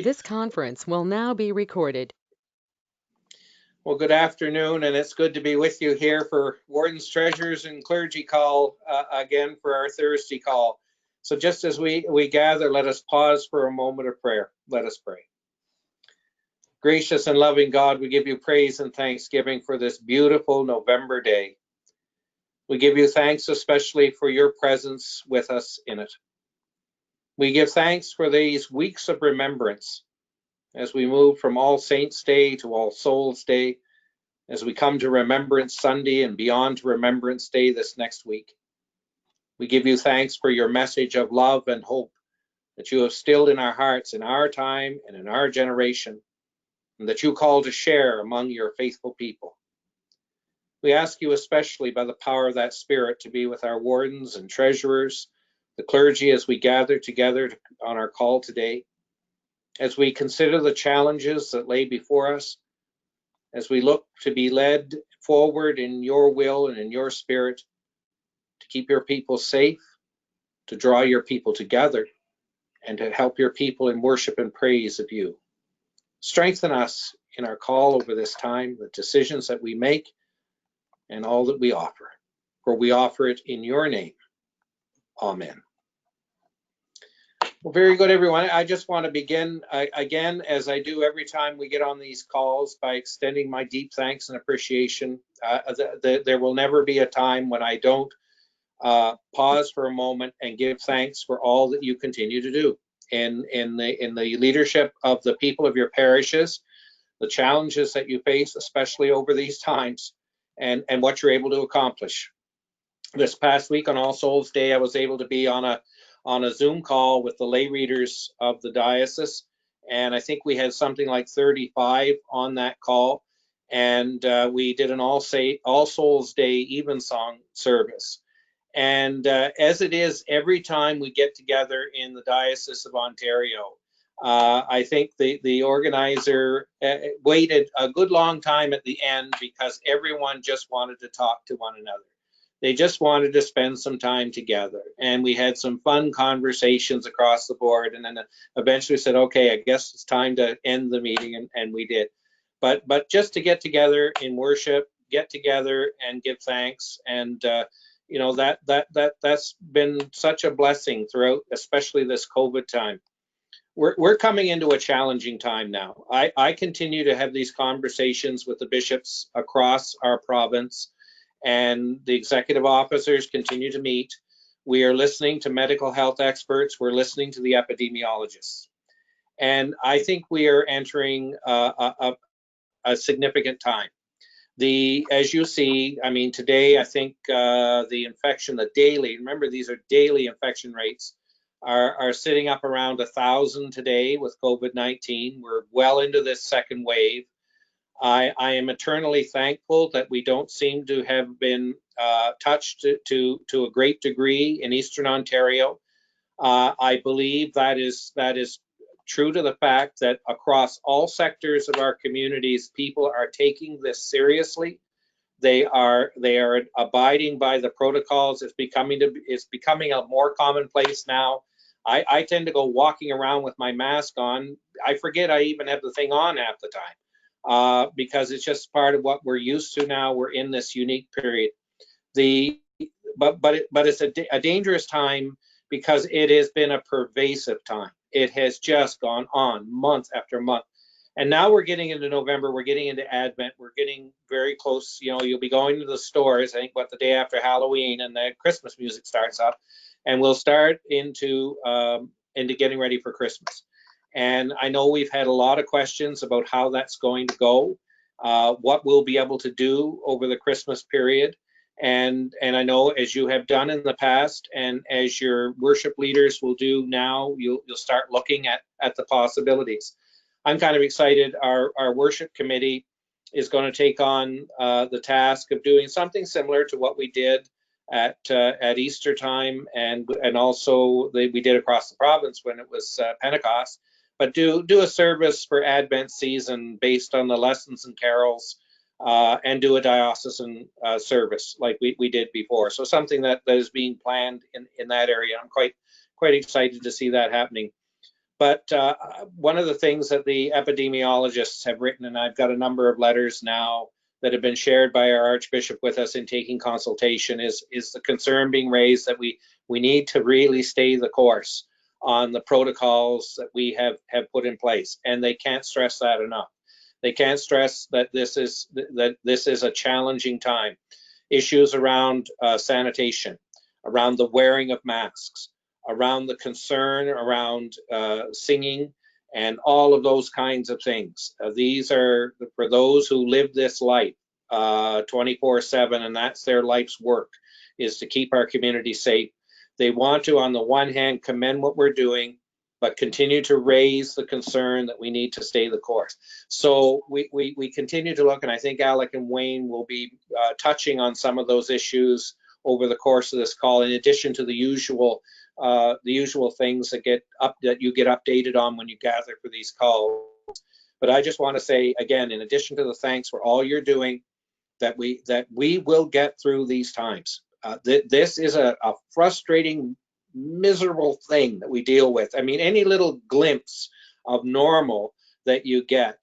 This conference will now be recorded. Well, good afternoon, and it's good to be with you here for Wardens, Treasurers, and Clergy call again for our Thursday call. So just as we gather, let us pause for a moment of prayer. Let us pray. Gracious and loving God, we give you praise and thanksgiving for this beautiful November day. We give you thanks especially for your presence with us in it. We give thanks for these weeks of remembrance as we move from All Saints' Day to All Souls' Day, as we come to Remembrance Sunday and beyond to Remembrance Day this next week. We give you thanks for your message of love and hope that you have stilled in our hearts in our time and in our generation, and that you call to share among your faithful people. We ask you especially by the power of that Spirit to be with our wardens and treasurers, the clergy, as we gather together on our call today, as we consider the challenges that lay before us, as we look to be led forward in your will and in your Spirit, to keep your people safe, to draw your people together, and to help your people in worship and praise of you. Strengthen us in our call over this time, the decisions that we make, and all that we offer. For we offer it in your name. Amen. Well, very good, everyone. I just want to begin again, as I do every time we get on these calls, by extending my deep thanks and appreciation. There will never be a time when I don't pause for a moment and give thanks for all that you continue to do in the leadership of the people of your parishes, the challenges that you face, especially over these times, and what you're able to accomplish. This past week on All Souls Day, I was able to be on a Zoom call with the lay readers of the diocese, and I think we had something like 35 on that call, and we did an All Souls Day evensong service. And as it is every time we get together in the Diocese of Ontario, I think the organizer waited a good long time at the end because everyone just wanted to talk to one another. They just wanted to spend some time together, and we had some fun conversations across the board, and then eventually said, okay, I guess it's time to end the meeting, and we did. But just to get together in worship, get together and give thanks, and you know, that's been such a blessing throughout, especially this COVID time. We're coming into a challenging time now. I continue to have these conversations with the bishops across our province, and the executive officers continue to meet. We are listening to medical health experts. We're listening to the epidemiologists. And I think we are entering a significant time. As you see, I mean, today, I think the infection, remember these are daily infection rates, are sitting up around 1,000 today with COVID-19. We're well into this second wave. I am eternally thankful that we don't seem to have been touched to a great degree in Eastern Ontario. I believe that is true to the fact that across all sectors of our communities, people are taking this seriously. They are abiding by the protocols. It's becoming a more commonplace now. I tend to go walking around with my mask on. I forget I even have the thing on half the time because it's just part of what we're used to now. We're in this unique period. But it's a dangerous time because it has been a pervasive time. It has just gone on month after month. And now we're getting into November, we're getting into Advent, we're getting very close. You know, you'll be going to the stores, I think, the day after Halloween, and the Christmas music starts up, and we'll start into getting ready for Christmas. And I know we've had a lot of questions about how that's going to go, what we'll be able to do over the Christmas period. And I know, as you have done in the past, and as your worship leaders will do now, you'll start looking at the possibilities. I'm kind of excited. Our worship committee is going to take on the task of doing something similar to what we did at Easter time, and also we did across the province when it was Pentecost. But do a service for Advent season based on the lessons and carols. And do a diocesan service like we did before. So something that is being planned in that area. I'm quite excited to see that happening. But one of the things that the epidemiologists have written, and I've got a number of letters now that have been shared by our Archbishop with us in taking consultation, is the concern being raised that we need to really stay the course on the protocols that we have put in place. And they can't stress that enough. They can't stress that this is a challenging time. Issues around sanitation, around the wearing of masks, around the concern around singing, and all of those kinds of things. These are for those who live this life 24/7, and that's their life's work, is to keep our community safe. They want to, on the one hand, commend what we're doing, but continue to raise the concern that we need to stay the course. So we continue to look, and I think Alec and Wayne will be touching on some of those issues over the course of this call, in addition to the usual things that you get updated on when you gather for these calls. But I just want to say again, in addition to the thanks for all you're doing, that we will get through these times. This is a frustrating, miserable thing that we deal with. I mean, any little glimpse of normal that you get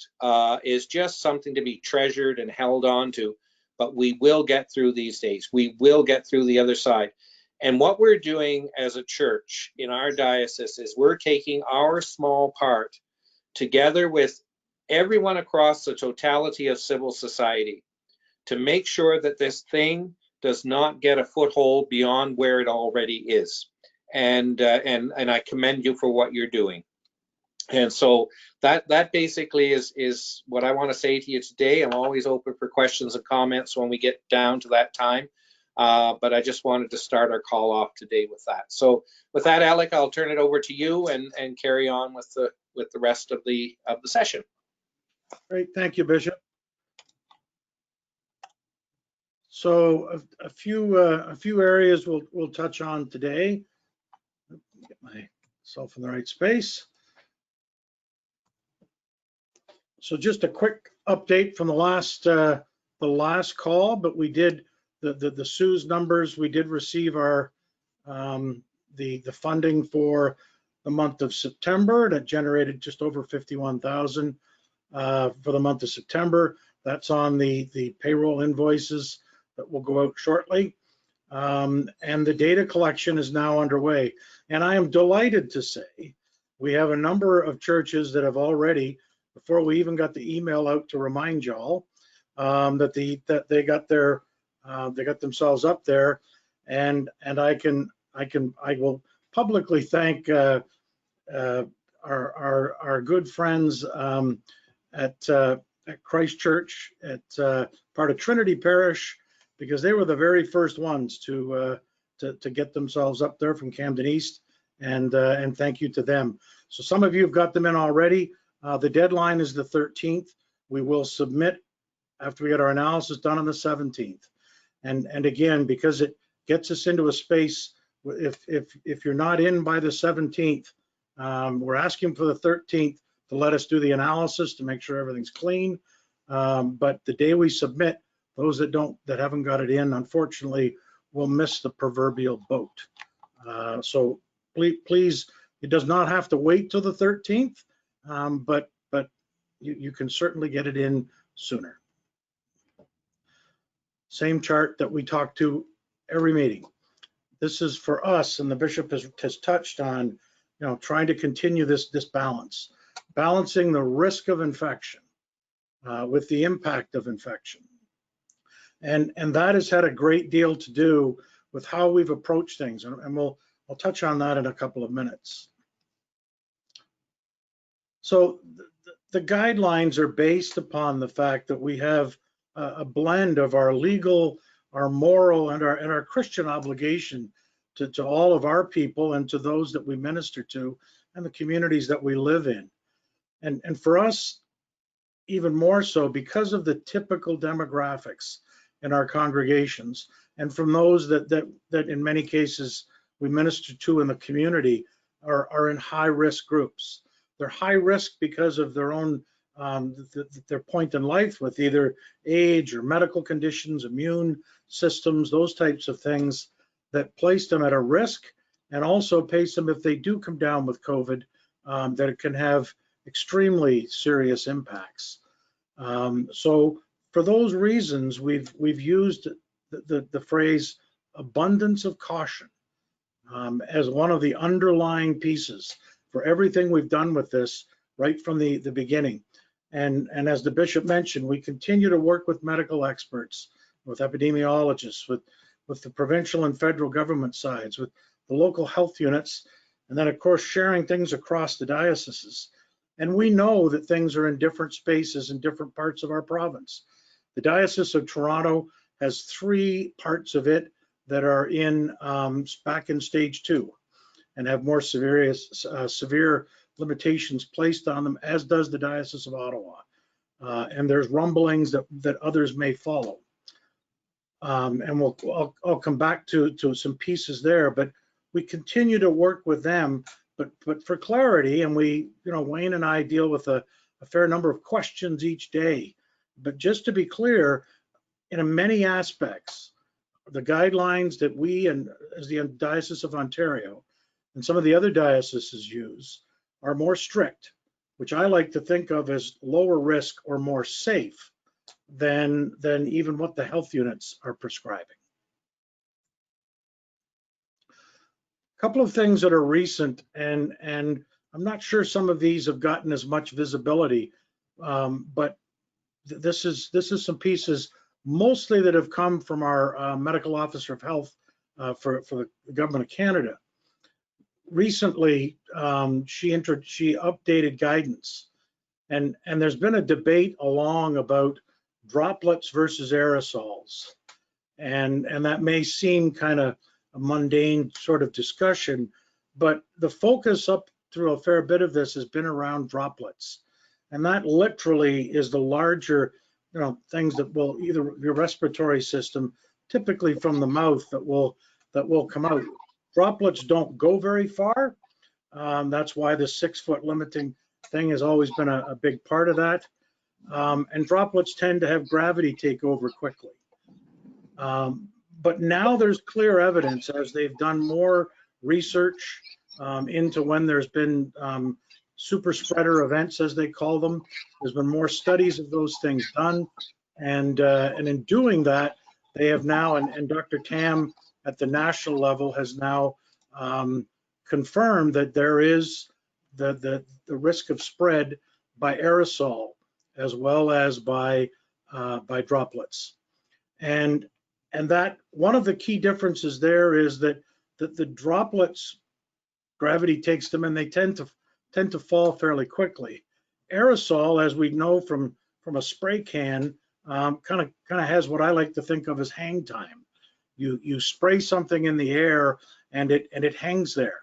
is just something to be treasured and held on to. But we will get through these days. We will get through the other side. And what we're doing as a church in our diocese is we're taking our small part together with everyone across the totality of civil society to make sure that this thing does not get a foothold beyond where it already is. And I commend you for what you're doing. And so that basically is what I want to say to you today. I'm always open for questions and comments when we get down to that time. But I just wanted to start our call off today with that. So with that, Alec, I'll turn it over to you and carry on with the rest of the session. Great, thank you, Bishop. So a few areas we'll touch on today. Get myself in the right space. So just a quick update from the last call, but we did the SUS numbers. We did receive our the funding for the month of September that generated just over 51,000 for the month of September. That's on the payroll invoices that will go out shortly. And the data collection is now underway. And I am delighted to say we have a number of churches that have already, before we even got the email out to remind y'all, that they got themselves up there, and I will publicly thank our good friends at Christ Church at part of Trinity Parish, because they were the very first ones to get themselves up there from Camden East, and thank you to them. So some of you have got them in already. The deadline is the 13th. We will submit after we get our analysis done on the 17th. And again, because it gets us into a space, if you're not in by the 17th, we're asking for the 13th to let us do the analysis to make sure everything's clean. But the day we submit, those that haven't got it in, unfortunately, will miss the proverbial boat. So please, it does not have to wait till the 13th, but you can certainly get it in sooner. Same chart that we talk to every meeting. This is for us, and the bishop has touched on, trying to continue this balance, balancing the risk of infection with the impact of infection. And that has had a great deal to do with how we've approached things, and I'll touch on that in a couple of minutes. So the guidelines are based upon the fact that we have a blend of our legal, our moral, and our Christian obligation to all of our people and to those that we minister to and the communities that we live in. And for us, even more so because of the typical demographics in our congregations, and from those that in many cases we minister to in the community are in high risk groups. They're high risk because of their own their point in life with either age or medical conditions, immune systems, those types of things that place them at a risk, and also place them, if they do come down with COVID, that it can have extremely serious impacts. So for those reasons, we've used the phrase abundance of caution as one of the underlying pieces for everything we've done with this right from the beginning. And as the bishop mentioned, we continue to work with medical experts, with epidemiologists, with the provincial and federal government sides, with the local health units, and then of course sharing things across the dioceses. And we know that things are in different spaces in different parts of our province. The Diocese of Toronto has 3 parts of it that are in back in stage 2 and have more severe limitations placed on them, as does the Diocese of Ottawa. And there's rumblings that others may follow. And I'll come back to some pieces there, but we continue to work with them. But for clarity, and Wayne and I deal with a fair number of questions each day. But just to be clear, in many aspects, the guidelines that we and as the Diocese of Ontario and some of the other dioceses use are more strict, which I like to think of as lower risk or more safe than even what the health units are prescribing. A couple of things that are recent, and I'm not sure some of these have gotten as much visibility, but this is some pieces mostly that have come from our medical officer of health for the government of Canada. Recently, she updated guidance, and there's been a debate along about droplets versus aerosols, and that may seem kind of a mundane sort of discussion, but the focus up through a fair bit of this has been around droplets, and that literally is the larger things that will either your respiratory system, typically from the mouth, that will come out. Droplets don't go very far. That's why the 6-foot limiting thing has always been a big part of that. And droplets tend to have gravity take over quickly. But now there's clear evidence, as they've done more research into when there's been super spreader events, as they call them. There's been more studies of those things done. And in doing that, they have now, and Dr. Tam at the national level has now confirmed that there is the risk of spread by aerosol as well as by droplets. And that one of the key differences there is that the droplets, gravity takes them and they tend to fall fairly quickly. Aerosol, as we know from a spray can, kind of has what I like to think of as hang time. You spray something in the air and it hangs there.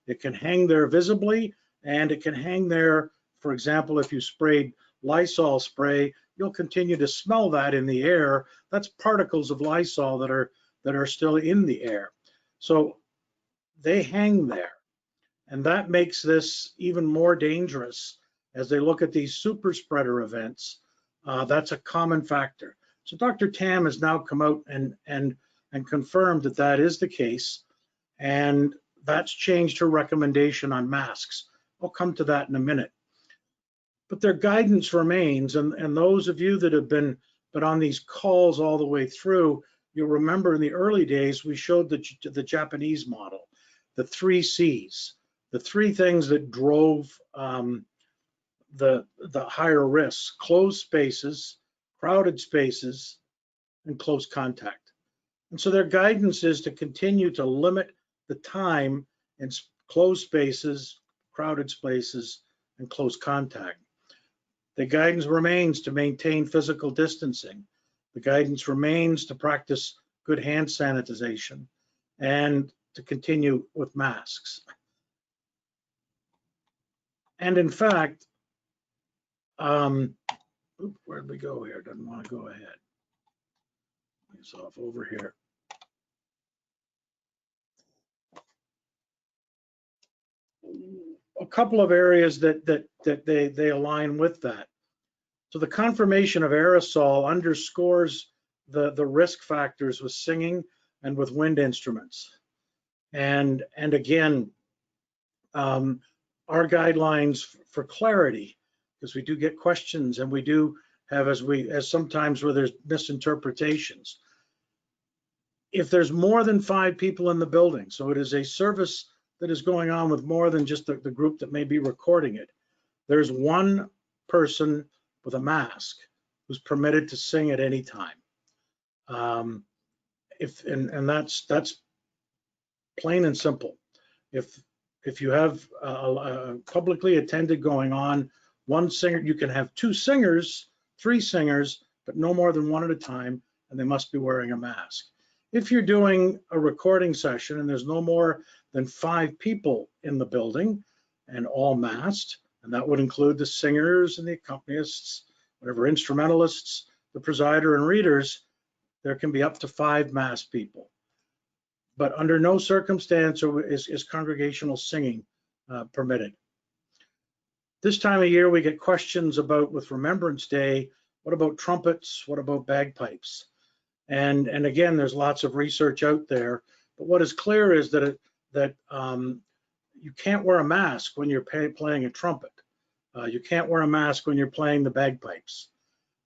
It can hang there visibly, and it can hang there, for example, if you sprayed Lysol spray, you'll continue to smell that in the air. That's particles of Lysol that are still in the air. So they hang there. And that makes this even more dangerous as they look at these super spreader events. That's a common factor. So Dr. Tam has now come out and confirmed that that is the case, and that's changed her recommendation on masks. I'll come to that in a minute. But their guidance remains, and those of you that have been on these calls all the way through, you'll remember in the early days we showed the Japanese model, the 3 C's. The 3 things that drove the higher risks: closed spaces, crowded spaces, and close contact. And so their guidance is to continue to limit the time in closed spaces, crowded spaces, and close contact. The guidance remains to maintain physical distancing. The guidance remains to practice good hand sanitization and to continue with masks. And in fact, where'd we go here? Doesn't want to go ahead. It's off over here. A couple of areas that they align with that. So the confirmation of aerosol underscores the risk factors with singing and with wind instruments. And again, our guidelines for clarity, because we do get questions and we do have, as sometimes where there's misinterpretations. If there's more than 5 people in the building, so it is a service that is going on with more than just the group that may be recording it, there's one person with a mask who's permitted to sing at any time. And that's plain and simple. If you have a publicly attended going on, one singer, you can have 2 singers, 3 singers, but no more than 1 at a time, and they must be wearing a mask. If you're doing a recording session and there's no more than 5 people in the building and all masked, and that would include the singers and the accompanists, whatever instrumentalists, the presider and readers, there can be up to 5 masked people. But under no circumstance is congregational singing permitted. This time of year, we get questions about, with Remembrance Day, what about trumpets? What about bagpipes? And again, there's lots of research out there. But what is clear is that you can't wear a mask when you're playing a trumpet. You can't wear a mask when you're playing the bagpipes.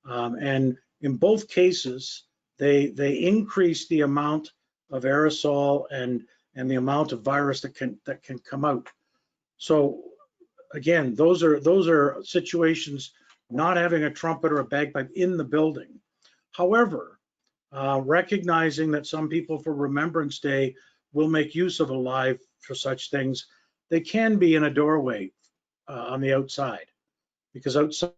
And in both cases, they increase the amount of aerosol and the amount of virus that can come out. So again, those are situations not having a trumpet or a bagpipe in the building. However, recognizing that some people for Remembrance Day will make use of a live for such things, they can be in a doorway on the outside, because outside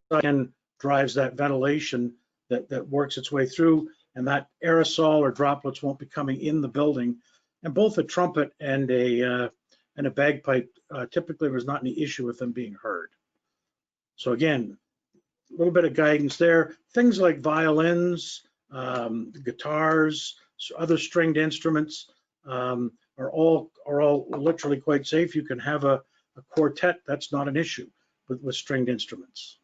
drives that ventilation that works its way through, and that aerosol or droplets won't be coming in the building. And both a trumpet and a bagpipe, typically there's not any issue with them being heard. So again, a little bit of guidance there. Things like violins, guitars, other stringed instruments are all literally quite safe. You can have a quartet, that's not an issue with stringed instruments.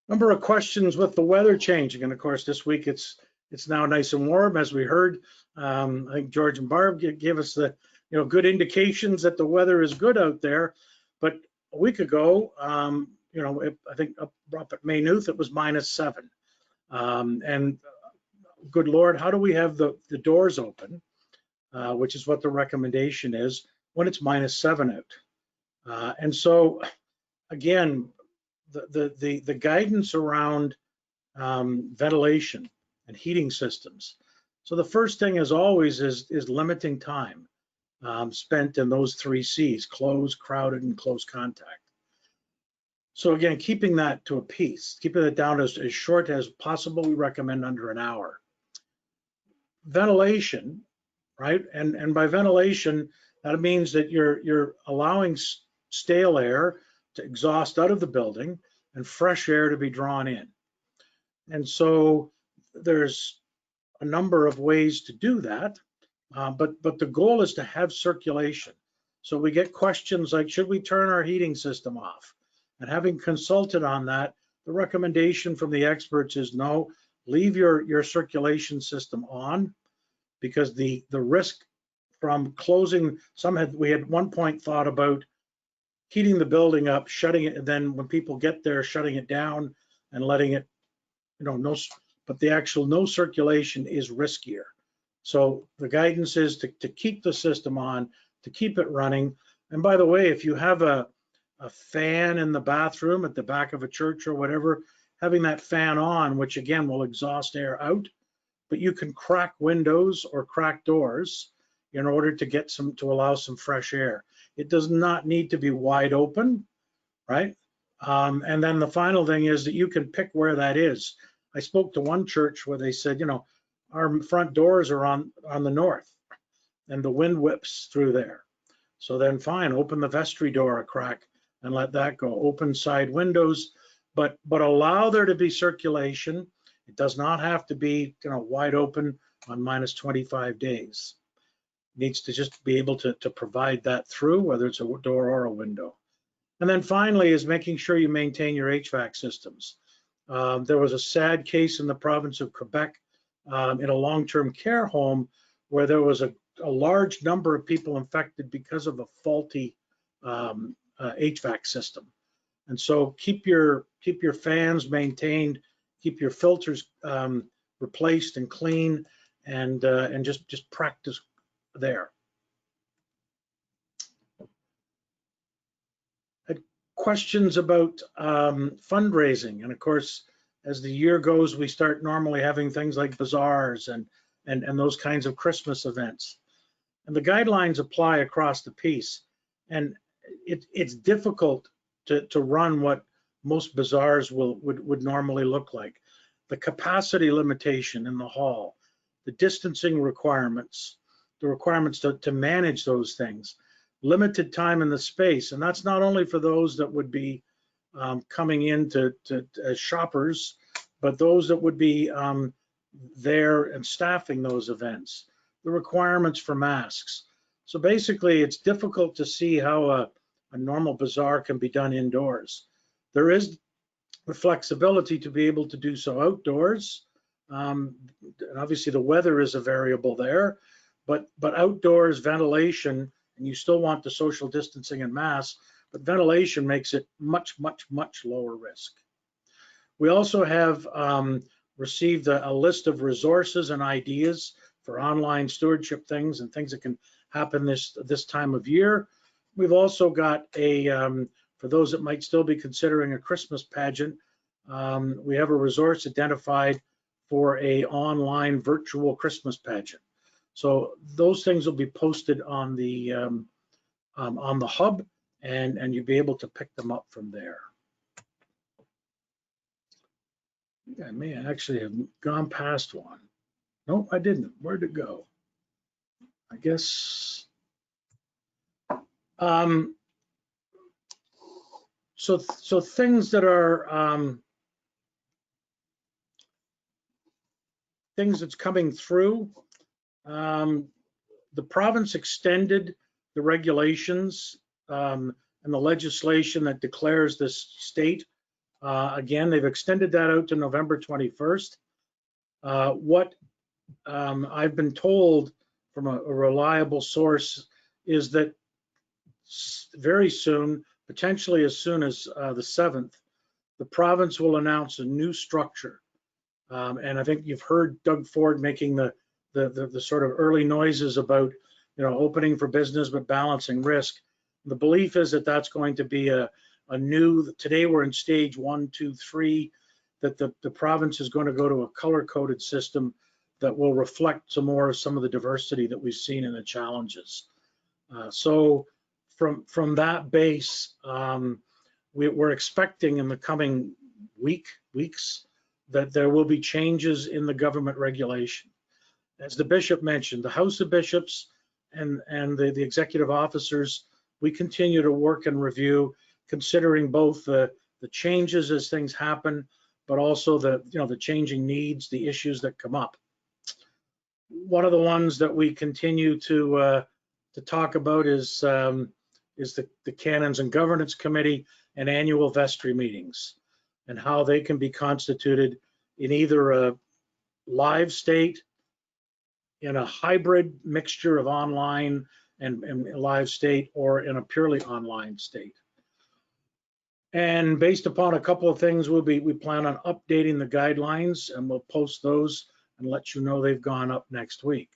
Number of questions with the weather changing, and of course this week it's now nice and warm, as we heard. I think George and Barb gave us the good indications that the weather is good out there. But a week ago, I think up at Maynooth it was -7, and good Lord, how do we have the doors open, which is what the recommendation is, when it's -7 out? And so again, the guidance around ventilation and heating systems. So the first thing, as always, is limiting time spent in those 3 C's: close, crowded, and close contact. So again, keeping that to a piece, keeping it down as short as possible. We recommend under an hour. Ventilation, right? And by ventilation, that means that you're allowing stale air to exhaust out of the building and fresh air to be drawn in. And so there's a number of ways to do that, but the goal is to have circulation. So we get questions like, should we turn our heating system off? And having consulted on that, the recommendation from the experts is no, leave your circulation system on, because the risk from closing, we had one point thought about heating the building up, shutting it, and then when people get there, shutting it down and letting it, but the actual no circulation is riskier. So the guidance is to keep the system on, to keep it running. And by the way, if you have a fan in the bathroom at the back of a church or whatever, having that fan on, which again will exhaust air out, but you can crack windows or crack doors in order to allow some fresh air. It does not need to be wide open, right? And then the final thing is that you can pick where that is. I spoke to one church where they said, our front doors are on the north and the wind whips through there. So then fine, open the vestry door a crack and let that go. Open side windows, but allow there to be circulation. It does not have to be wide open on -25 days. It needs to just be able to provide that through, whether it's a door or a window. And then finally is making sure you maintain your HVAC systems. There was a sad case in the province of Quebec in a long-term care home where there was a a large number of people infected because of a faulty HVAC system. And so keep your fans maintained, keep your filters replaced and clean, and just practice there. Had questions about fundraising, and of course, as the year goes, we start normally having things like bazaars and those kinds of Christmas events. And the guidelines apply across the piece. And it's difficult to run what most bazaars would normally look like. The capacity limitation in the hall, the distancing requirements, the requirements to manage those things, limited time in the space. And that's not only for those that would be coming in as shoppers, but those that would be there and staffing those events, the requirements for masks. So basically, it's difficult to see how a normal bazaar can be done indoors. There is the flexibility to be able to do so outdoors. And obviously, the weather is a variable there, but outdoors ventilation, and you still want the social distancing and masks, but ventilation makes it much lower risk. We also have received a list of resources and ideas for online stewardship things and things that can happen this time of year. We've also got for those that might still be considering a Christmas pageant, we have a resource identified for a online virtual Christmas pageant. So those things will be posted on the hub, and you'll be able to pick them up from there. I may actually have gone past one. Nope, I didn't. Where'd it go? I guess. So things that are things that's coming through. The province extended the regulations and the legislation that declares this state. Again, they've extended that out to November 21st. What I've been told from a reliable source is that very soon, potentially as soon as the 7th, the province will announce a new structure. And I think you've heard Doug Ford making the sort of early noises about, opening for business but balancing risk. The belief is that that's going to be a new, today we're in stage 1, 2, 3, that the province is going to go to a color-coded system that will reflect some of the diversity that we've seen in the challenges. So from that base, we're expecting in the coming weeks that there will be changes in the government regulation. As the bishop mentioned, the House of Bishops and the executive officers, we continue to work and review, considering both the changes as things happen, but also the changing needs, the issues that come up. One of the ones that we continue to talk about is the Canons and Governance Committee and annual vestry meetings, and how they can be constituted in either a live state, in a hybrid mixture of online and live state, or in a purely online state. And based upon a couple of things, we plan on updating the guidelines, and we'll post those and let you know they've gone up next week.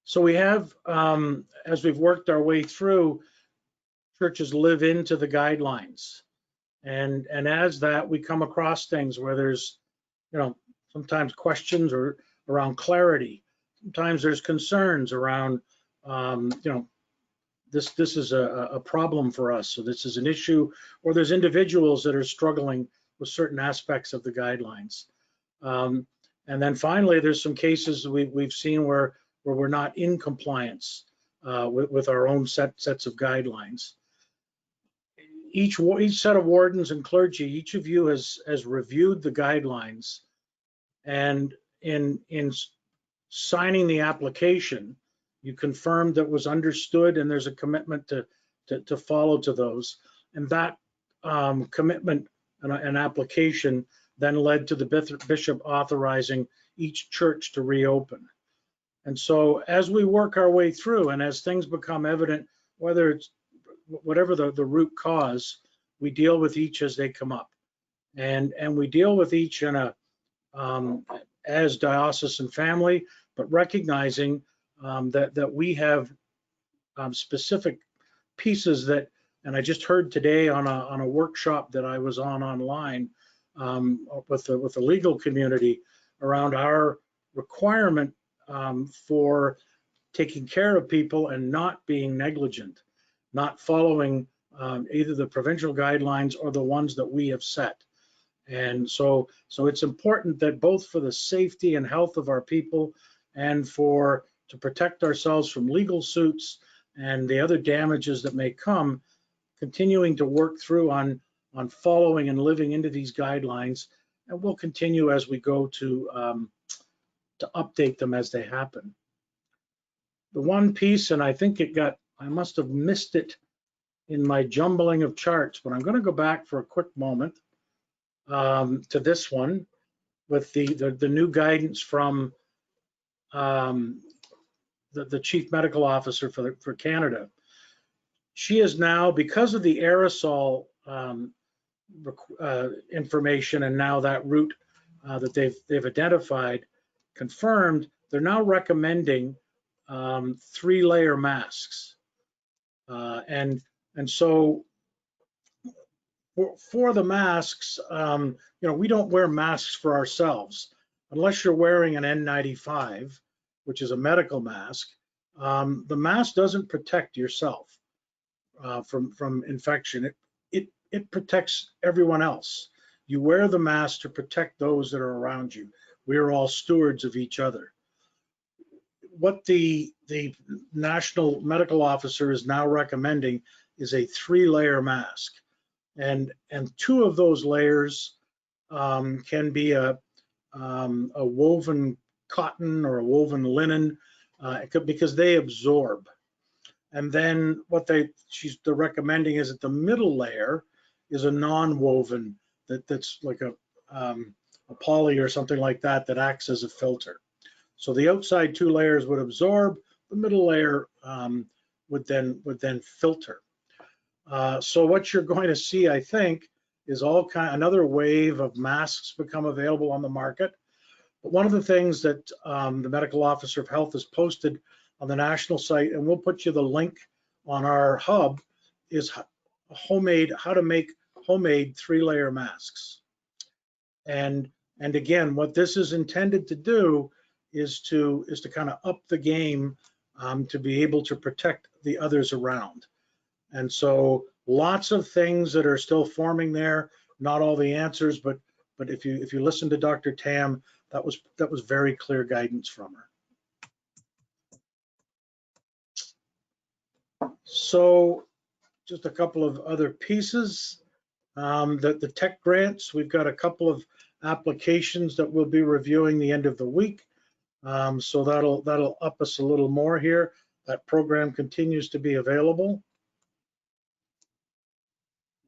So we have, as we've worked our way through, churches live into the guidelines. And as that, we come across things where there's, sometimes questions around clarity. Sometimes there's concerns around, this is a problem for us. So this is an issue, or there's individuals that are struggling with certain aspects of the guidelines. And then finally, there's some cases we've seen where we're not in compliance with our own sets of guidelines. Each set of wardens and clergy, each of you has reviewed the guidelines, and in signing the application, you confirmed that was understood, and there's a commitment to follow to those. And that commitment and application then led to the bishop authorizing each church to reopen. And so as we work our way through and as things become evident, whether it's whatever the root cause, we deal with each as they come up. And we deal with each in a as diocesan family, but recognizing that we have specific pieces that, and I just heard today on a workshop that I was on online with the legal community around our requirement for taking care of people and not being negligent, not following either the provincial guidelines or the ones that we have set. And so it's important that both for the safety and health of our people and to protect ourselves from legal suits and the other damages that may come, continuing to work through on following and living into these guidelines, and we'll continue as we go to update them as they happen. The one piece, and I think I must have missed it in my jumbling of charts, but I'm going to go back for a quick moment to this one with the new guidance from the Chief Medical Officer for Canada. She is now, because of the aerosol information and now that route that they've identified, confirmed, they're now recommending 3-layer masks. And so for the masks, we don't wear masks for ourselves unless you're wearing an N95, which is a medical mask. The mask doesn't protect yourself from infection. It protects everyone else. You wear the mask to protect those that are around you. We are all stewards of each other. What the National Medical Officer is now recommending is a 3-layer mask. And 2 of those layers can be a woven cotton or a woven linen because they absorb. And then what they're recommending is that the middle layer is a non-woven that's like a poly or something like that acts as a filter. So the outside 2 layers would absorb, the middle layer would then filter. So what you're going to see, I think, is another wave of masks become available on the market. But one of the things that the Medical Officer of Health has posted on the national site, and we'll put you the link on our hub, is how to make homemade 3-layer masks. And again, what this is intended to do is to kind of up the game to be able to protect the others around. And so lots of things that are still forming there, not all the answers, but if you listen to Dr. Tam, that was very clear guidance from her. So just a couple of other pieces. The tech grants, we've got a couple of applications that we'll be reviewing the end of the week. So that'll up us a little more here. That program continues to be available.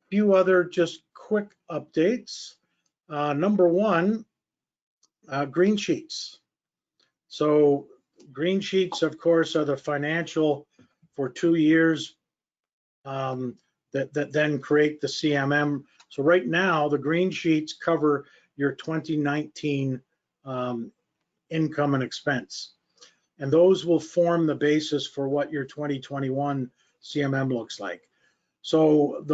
A few other just quick updates. Number one, green sheets. So green sheets, of course, are the financial for 2 years that then create the CMM. So right now, the green sheets cover your 2019 income and expense. And those will form the basis for what your 2021 CMM looks like. So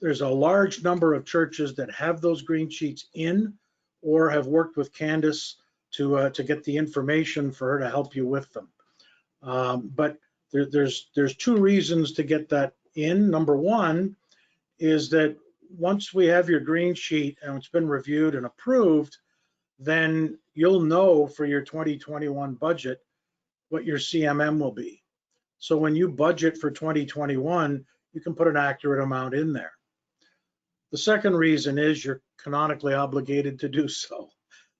there's a large number of churches that have those green sheets in or have worked with Candace to get the information for her to help you with them. But there's 2 reasons to get that in. Number one is that once we have your green sheet and it's been reviewed and approved, then you'll know for your 2021 budget what your CMM will be. So when you budget for 2021, you can put an accurate amount in there. The second reason is you're canonically obligated to do so.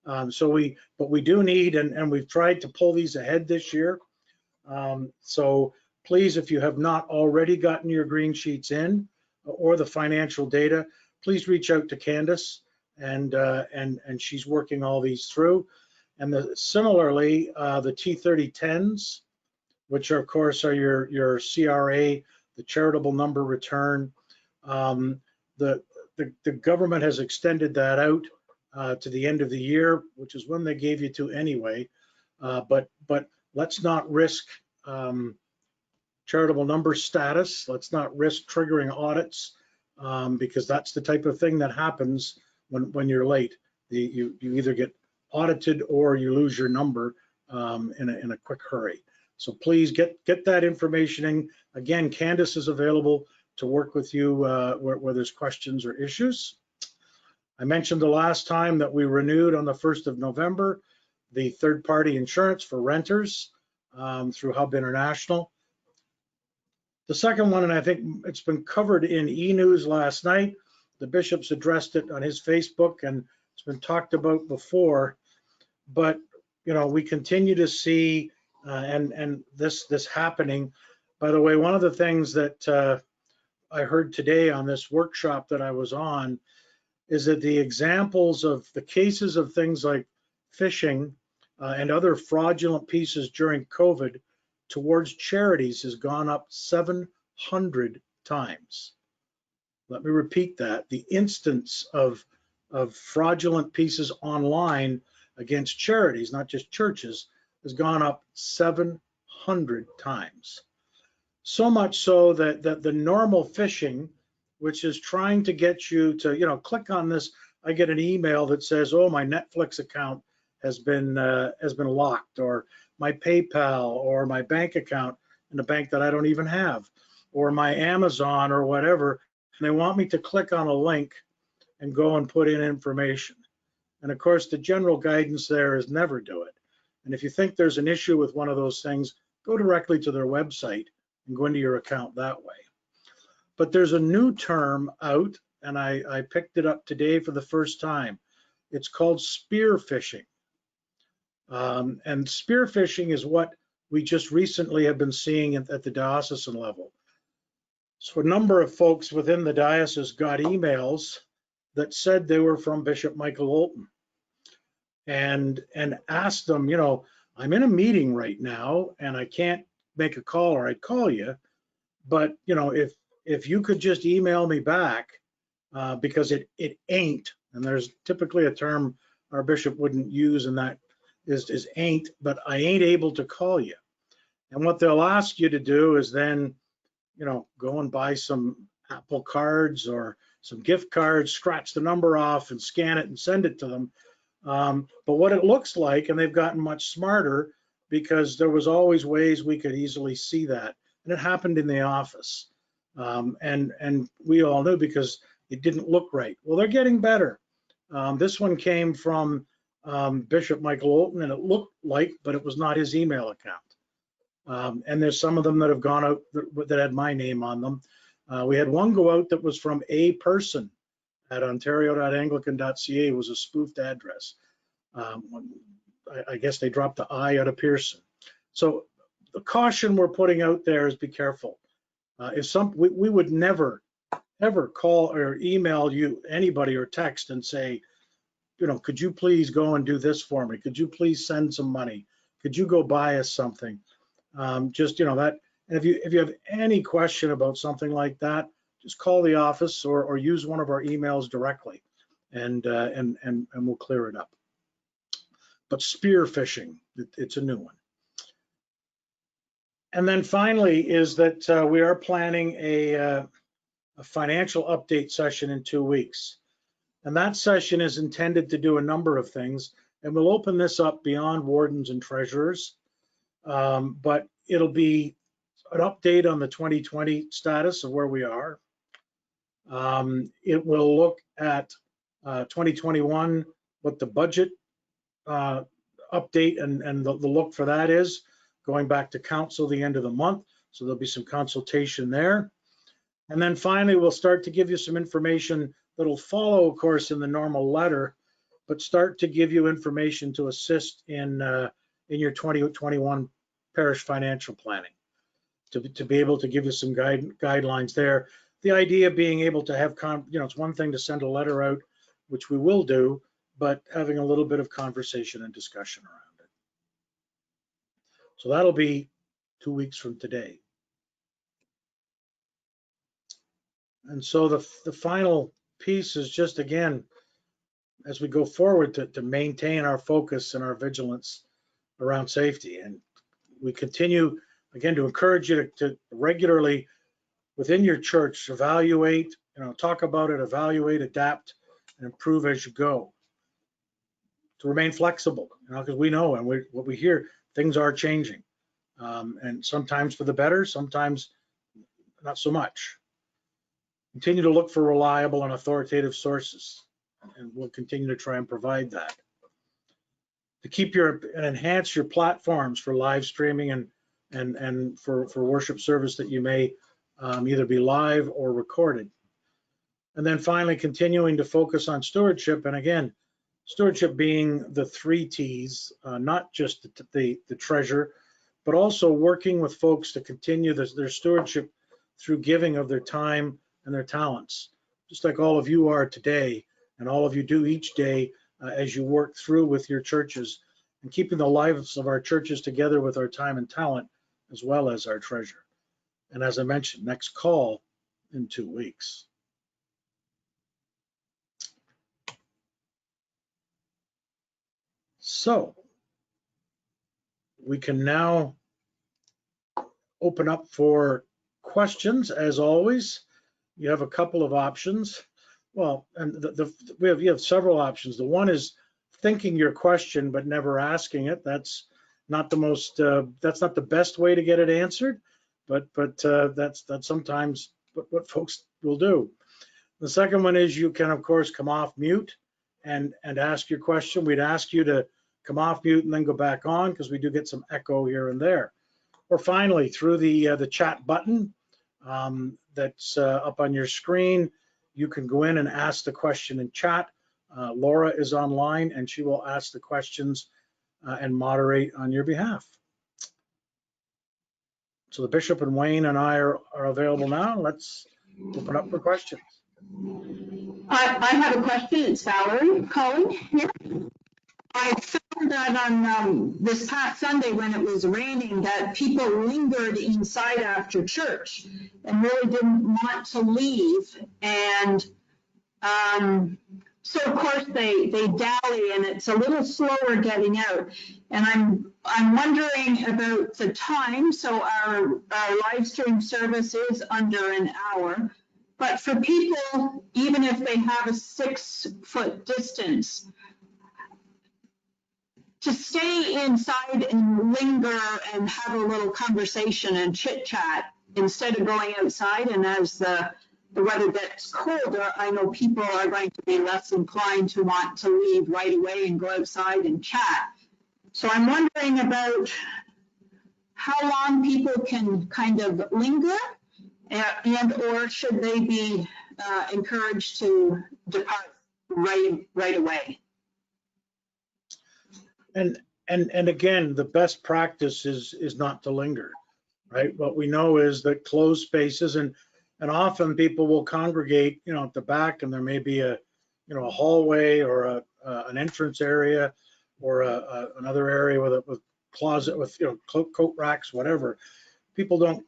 But we do need, and we've tried to pull these ahead this year. So please, if you have not already gotten your green sheets in or the financial data, please reach out to Candace, and she's working all these through. And similarly, the T3010s, which of course are your CRA, the charitable number return. The government has extended that out to the end of the year, which is when they gave you to anyway. But let's not risk charitable number status. Let's not risk triggering audits, because that's the type of thing that happens when you're late. You either get audited or you lose your number in a quick hurry. So please get that information in. Again, Candace is available to work with you where there's questions or issues. I mentioned the last time that we renewed on the 1st of November the third-party insurance for renters through Hub International. The second one, and I think it's been covered in e-news last night, the bishop's addressed it on his Facebook, and it's been talked about before, but we continue to see and this happening. By the way, one of the things that I heard today on this workshop that I was on is that the examples of the cases of things like phishing and other fraudulent pieces during COVID towards charities has gone up 700 times. Let me repeat that. The instance of fraudulent pieces online against charities, not just churches, has gone up 700 times. So much so that the normal phishing, which is trying to get you to, click on this, I get an email that says, oh, my Netflix account has been locked, or my PayPal, or my bank account in a bank that I don't even have, or my Amazon or whatever, and they want me to click on a link and go and put in information. And of course, the general guidance there is never do it. And if you think there's an issue with one of those things, go directly to their website and go into your account that way. But there's a new term out, and I picked it up today for the first time. It's called spear phishing. And spear phishing is what we just recently have been seeing at the diocesan level. So a number of folks within the diocese got emails that said they were from Bishop Michael Olton, and asked them, I'm in a meeting right now and I can't make a call, or I'd call you, but if you could just email me back, because it ain't, and there's typically a term our bishop wouldn't use, and that is ain't, but I ain't able to call you. And what they'll ask you to do is then, go and buy some Apple cards or some gift cards, scratch the number off and scan it and send it to them. But what it looks like, and they've gotten much smarter, because there was always ways we could easily see that. And it happened in the office. And we all knew because it didn't look right. Well, they're getting better. This one came from Bishop Michael Olton, and it looked like, but it was not his email account. And there's some of them that have gone out that had my name on them. We had one go out that was from a person at ontario.anglican.ca. It was a spoofed address. I guess they dropped the I out of Pearson. So the caution we're putting out there is be careful. We would never, ever call or email you, anybody, or text and say, could you please go and do this for me? Could you please send some money? Could you go buy us something? That. And if you have any question about something like that, just call the office or use one of our emails directly, and we'll clear it up. But spear phishing, it's a new one. And then finally is that we are planning a financial update session in 2 weeks. And that session is intended to do a number of things, and we'll open this up beyond wardens and treasurers, but it'll be an update on the 2020 status of where we are. It will look at 2021, what the budget update and the look for that is, going back to council the end of the month. So there'll be some consultation there. And then finally, we'll start to give you some information that'll follow, of course, in the normal letter, but start to give you information to assist in your 2021 parish financial planning, to be able to give you some guidelines there. The idea being able to have, it's one thing to send a letter out, which we will do, but having a little bit of conversation and discussion around it. So that'll be 2 weeks from today. And so the final piece is just, again, as we go forward, to maintain our focus and our vigilance around safety. And we continue, again, to encourage you to regularly within your church evaluate, talk about it, evaluate, adapt, and improve as you go. To remain flexible, because we know, and what we hear, things are changing, and sometimes for the better, sometimes not so much. Continue to look for reliable and authoritative sources, and we'll continue to try and provide that. To keep and enhance your platforms for live streaming and for worship service that you may either be live or recorded. And then finally, continuing to focus on stewardship, and again, stewardship being the 3 T's, not just the treasure, but also working with folks to continue their stewardship through giving of their time and their talents, just like all of you are today, and all of you do each day as you work through with your churches, and keeping the lives of our churches together with our time and talent, as well as our treasure. And as I mentioned, next call in 2 weeks. So we can now open up for questions. As always, you have a couple of options. Well, and you have several options. The one is thinking your question but never asking it. That's not the most. That's not the best way to get it answered, but that's sometimes what folks will do. The second one is you can, of course, come off mute and ask your question. We'd ask you to come off mute and then go back on, because we do get some echo here and there. Or finally, through the chat button that's up on your screen, you can go in and ask the question in chat. Laura is online and she will ask the questions and moderate on your behalf. So the Bishop and Wayne and I are available now. Let's open up for questions. I have a question. It's Valerie calling here. I found that on this past Sunday when it was raining, that people lingered inside after church and really didn't want to leave. And so of course they dally, and it's a little slower getting out. And I'm wondering about the time. So our live stream service is under an hour. But for people, even if they have a 6-foot distance, to stay inside and linger and have a little conversation and chit chat instead of going outside, and as the weather gets colder, I know people are going to be less inclined to want to leave right away and go outside and chat. So I'm wondering about how long people can kind of linger, and or should they be encouraged to depart right away? And again, the best practice is not to linger, right? What we know is that closed spaces, and often people will congregate, at the back, and there may be a hallway or an entrance area, or another area with a closet with coat racks, whatever. People don't,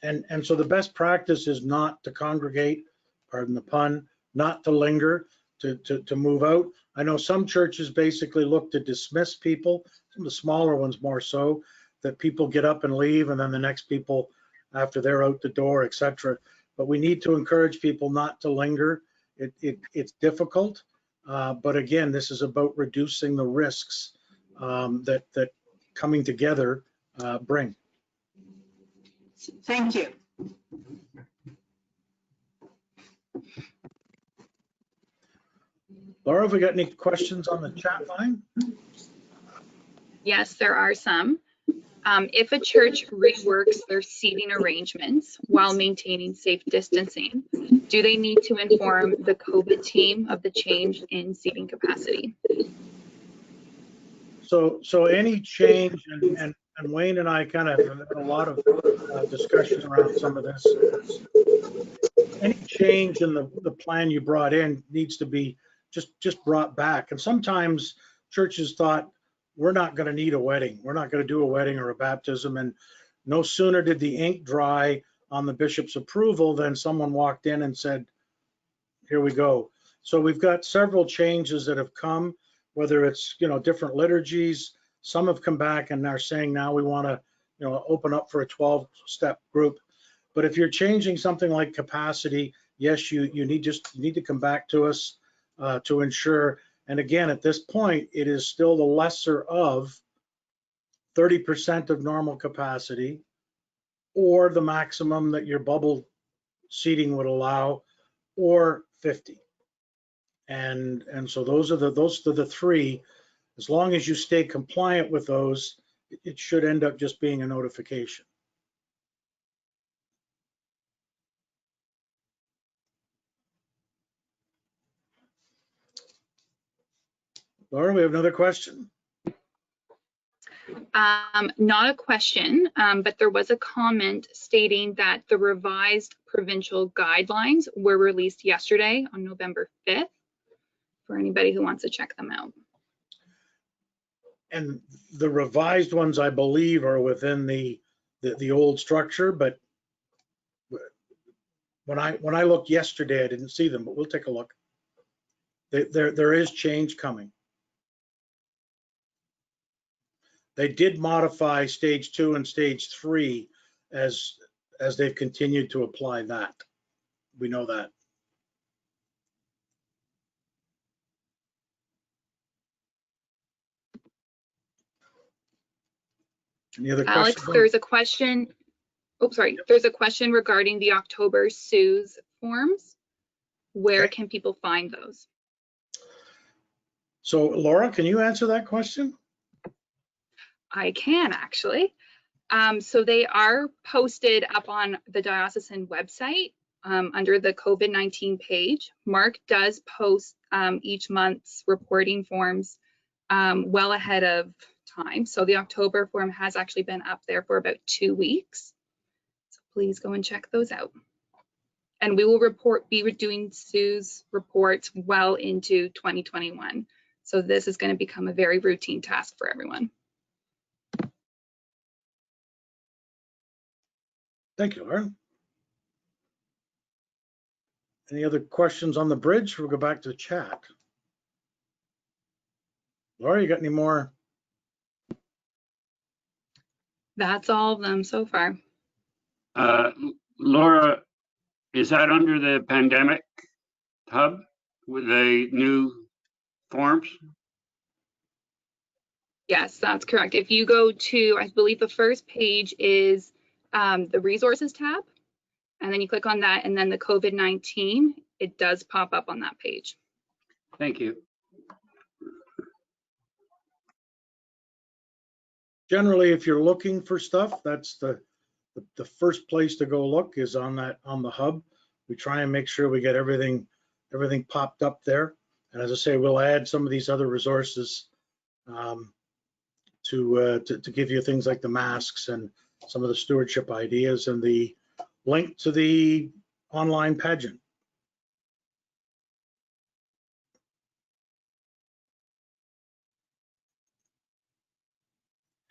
and so the best practice is not to congregate, pardon the pun, not to linger, to move out. I know some churches basically look to dismiss people, some of the smaller ones more so, that people get up and leave, and then the next people after they're out the door, etc. But we need to encourage people not to linger. It's difficult, but again, this is about reducing the risks that coming together bring. Thank you. Laura, have we got any questions on the chat line? Yes, there are some. If a church reworks their seating arrangements while maintaining safe distancing, do they need to inform the COVID team of the change in seating capacity? So any change, and Wayne and I kind of had a lot of discussion around some of this. Any change in the plan you brought in needs to be just brought back. And sometimes churches thought, we're not going to need a wedding. We're not going to do a wedding or a baptism. And no sooner did the ink dry on the bishop's approval than someone walked in and said, here we go. So we've got several changes that have come, whether it's, different liturgies. Some have come back and are saying now we want to, open up for a 12-step group. But if you're changing something like capacity, yes, you need to come back to us to ensure. And again, at this point, it is still the lesser of 30% of normal capacity, or the maximum that your bubble seating would allow, or 50. And so those are the three. As long as you stay compliant with those, it should end up just being a notification. Laura, we have another question. Not a question, but there was a comment stating that the revised provincial guidelines were released yesterday on November 5th for anybody who wants to check them out. And the revised ones, I believe, are within the old structure, but when I looked yesterday, I didn't see them, but we'll take a look. There is change coming. They did modify stage 2 and stage 3 as they've continued to apply that. We know that. Any other Alex, questions? there's a question. Oh, sorry. There's a question regarding the October SUS forms. Where Okay. can people find those? So Laura, can you answer that question? I can actually. So they are posted up on the diocesan website under the COVID-19 page. Mark does post each month's reporting forms well ahead of time. So the October form has actually been up there for about 2 weeks. So please go and check those out. And we will be doing SUS reports well into 2021. So this is going to become a very routine task for everyone. Thank you, Laura. Any other questions on the bridge? We'll go back to the chat. Laura, you got any more? That's all of them so far. Laura, is that under the pandemic hub with the new forms? Yes, that's correct. If you go to, I believe the first page is the resources tab, and then you click on that, and then the COVID-19, it does pop up on that page. Thank you. Generally, if you're looking for stuff, that's the first place to go look is on the hub. We try and make sure we get everything popped up there. And as I say, we'll add some of these other resources to give you things like the masks and some of the stewardship ideas and the link to the online pageant.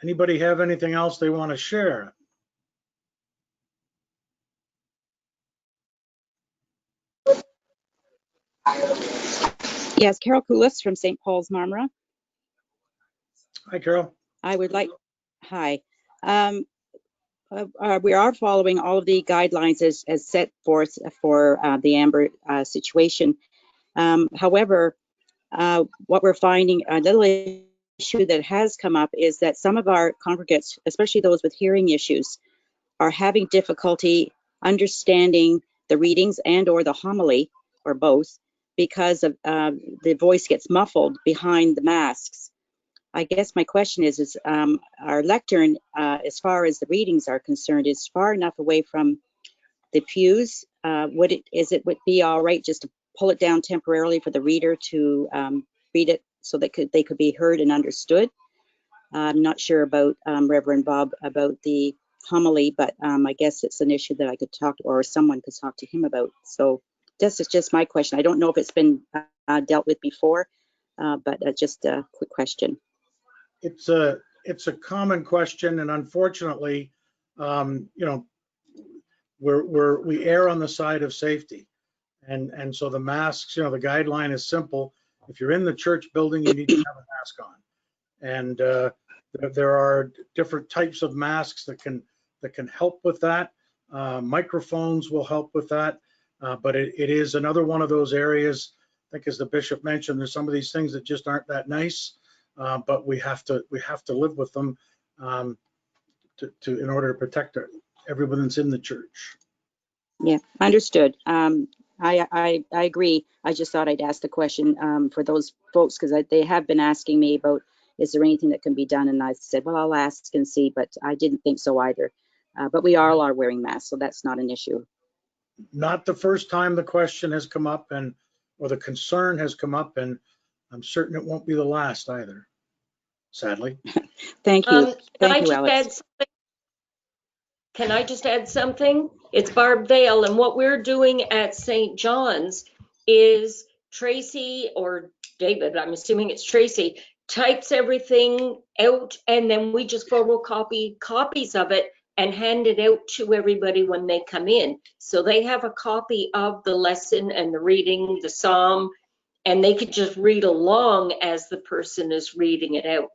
Anybody have anything else they want to share? Yes, Carol Coulis from St. Paul's, Marmora. Hi, Carol. I would like, hi. We are following all of the guidelines as set forth for the Amber situation. However, what we're finding, a little issue that has come up is that some of our congregants, especially those with hearing issues, are having difficulty understanding the readings and or the homily, or both, because of the voice gets muffled behind the masks. I guess my question is our lectern, as far as the readings are concerned, is far enough away from the pews. Would it be all right just to pull it down temporarily for the reader to read it so that they could be heard and understood? I'm not sure about Reverend Bob about the homily, but I guess it's an issue that I could talk to, or someone could talk to him about. So this is just my question. I don't know if it's been dealt with before, but just a quick question. It's a common question, and unfortunately, you know, we err on the side of safety, and so the masks, you know, the guideline is simple. If you're in the church building, you need to have a mask on, and there are different types of masks that can help with that. Microphones will help with that, but it is another one of those areas. I think, as the bishop mentioned, there's some of these things that just aren't that nice, but we have to live with them in order to protect everyone that's in the church. Yeah, understood. I agree. I just thought I'd ask the question for those folks, because they have been asking me about, is there anything that can be done? And I said, well, I'll ask and see, but I didn't think so either. But we all are wearing masks, so that's not an issue. Not the first time the question has come up, or the concern has come up, and I'm certain it won't be the last either, sadly. Thank you. Thank you, Alex. Can I just add something? It's Barb Vale, and what we're doing at St. John's is Tracy, or David, I'm assuming it's Tracy, types everything out, and then we just photocopy copies of it and hand it out to everybody when they come in. So they have a copy of the lesson and the reading, the psalm, and they could just read along as the person is reading it out.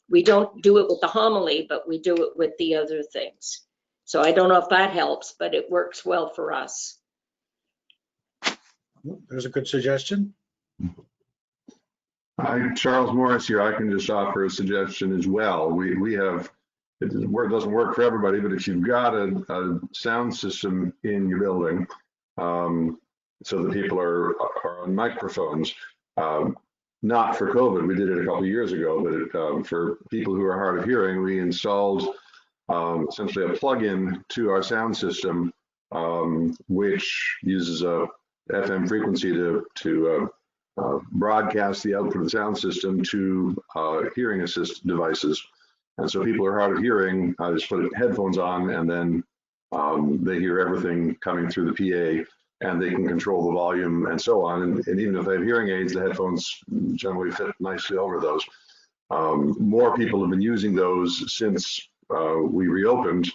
We don't do it with the homily, but we do it with the other things. So I don't know if that helps, but it works well for us. There's a good suggestion. Hi, Charles Morris here. I can just offer a suggestion as well. We have, it doesn't work for everybody, but if you've got a sound system in your building, so that people are on microphones, not for COVID, we did it a couple of years ago, but for people who are hard of hearing, we installed essentially a plug-in to our sound system, which uses a FM frequency to broadcast the output of the sound system to hearing assist devices. And so people who are hard of hearing just put headphones on, and then they hear everything coming through the PA, and they can control the volume and so on. And even if they have hearing aids, the headphones generally fit nicely over those. More people have been using those since we reopened,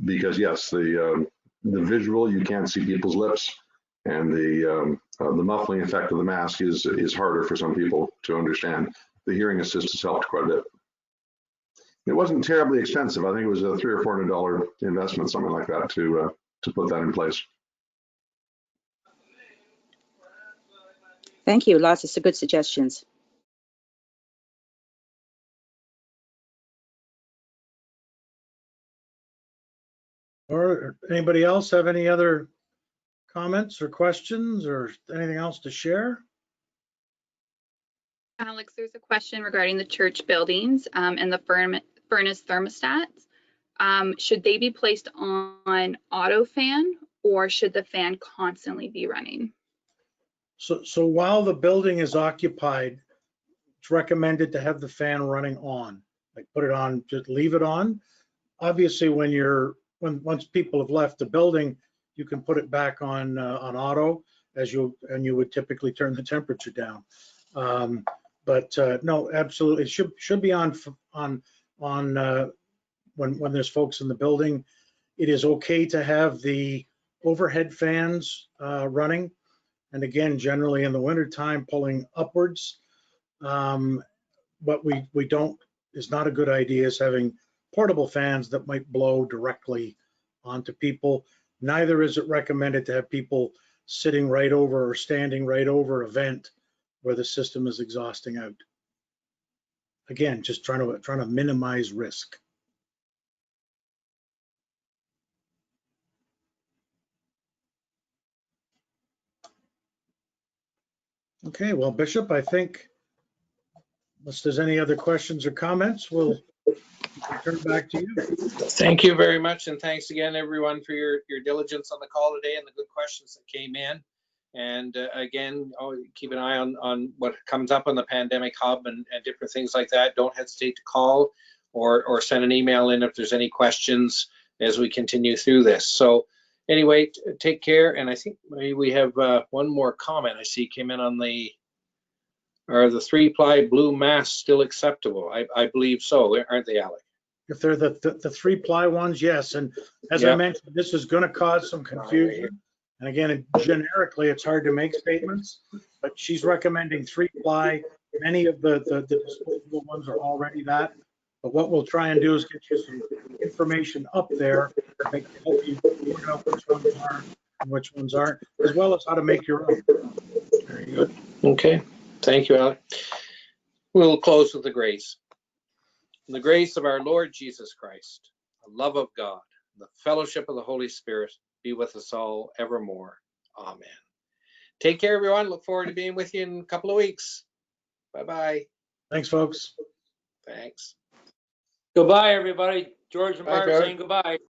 because yes, the visual, you can't see people's lips, and the muffling effect of the mask is harder for some people to understand. The hearing assist has helped quite a bit. It wasn't terribly expensive. I think it was a $300 or $400 investment, something like that, to put that in place. Thank you. Lots of good suggestions. Or anybody else have any other comments or questions or anything else to share? Alex, there's a question regarding the church buildings and the furnace thermostats. Should they be placed on auto fan, or should the fan constantly be running? So while the building is occupied, it's recommended to have the fan running on. Like, put it on, just leave it on. Obviously, once people have left the building, you can put it back on auto, and you would typically turn the temperature down. But no, absolutely, it should be on when there's folks in the building. It is okay to have the overhead fans running, and again, generally in the wintertime, pulling upwards. What we don't is not a good idea is having portable fans that might blow directly onto people. Neither is it recommended to have people sitting right over or standing right over a vent where the system is exhausting out. Again, just trying to minimize risk. Okay, well, Bishop, I think unless there's any other questions or comments, we'll turn it back to you. Thank you very much, and thanks again, everyone, for your diligence on the call today and the good questions that came in. And again, keep an eye on what comes up on the Pandemic Hub and different things like that. Don't hesitate to call or send an email in if there's any questions as we continue through this. So anyway, take care. And I think maybe we have one more comment I see came in on the Are the 3-ply blue masks still acceptable? I believe so, aren't they, Alec? If they're the 3-ply ones, yes. And as I Yeah. mentioned, this is going to cause some confusion. And again, generically, it's hard to make statements, but she's recommending 3-ply. Many of the disposable ones are already that. But what we'll try and do is get you some information up there that can help you sort out which ones are and which ones aren't, as well as how to make your own. Very good. Okay, thank you, Alec. We'll close with the grace. In the grace of our Lord Jesus Christ, the love of God, the fellowship of the Holy Spirit be with us all evermore. Amen. Take care, everyone. Look forward to being with you in a couple of weeks. Bye-bye. Thanks, folks. Thanks. Goodbye, everybody. George and Bye, Barb George. saying goodbye.